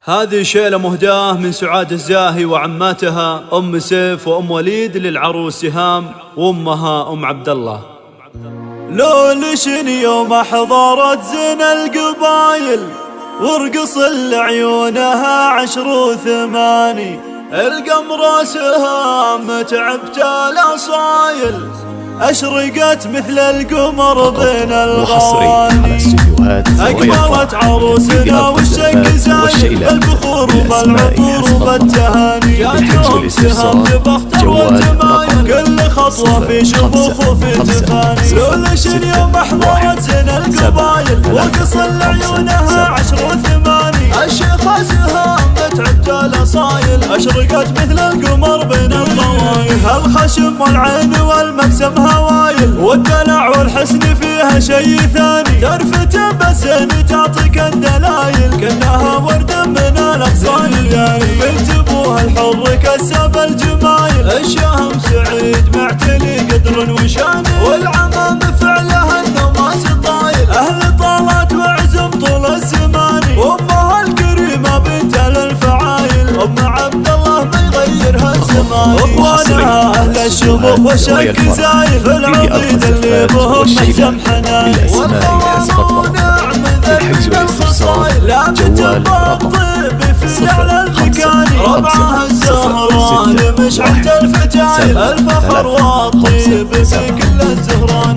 هذه شيلة مهداة من سعاد الزاهي وعماتها أم سيف وأم وليد للعروس سهام وأمها أم عبد الله. لولشن يوم حضرت زين القبايل ورقص لعيونها 10 و8 القمر سهام تعبت الاصايل أشرقت مثل القمر بين الغواني أقبلت عروسنا والشق زايد بالبخور وبالعطور وبالتهاني جاتهم سهام ببختر والجمايل كل خطوة في شبوخ وفي تفاني لولشن يوم حضرت زين القبايل ورقص لعيونها 10 و8 الشيخة سهام تعبت الاصايل أشرقت مثل القمر بين الغوايل الخشم والعين والمبسم هوايل والدلع والحسن فيها شي ثاني ترفت بسن تعطيك الدلايل كأنها ورد من الأغصان الداري بنت ابوها الحر كسب الجمايل الشهم سعيد معتلي قدر وشان والعمام فعلها النماس طايل أهل طالات وعزم طول الزمان وامها الكريمة بنت الفعايل ام عبد الله ما يغيرها الزمان اخوانها اهل الشبوخ والشك زايد العضيد اللي بهم محزم حنايل والخوام نعم ذل من الخصايل لا بجنب الطيب في على البكاني ربعها الزهران مشعلة الفتايل الفخر والطيب في كل الزهران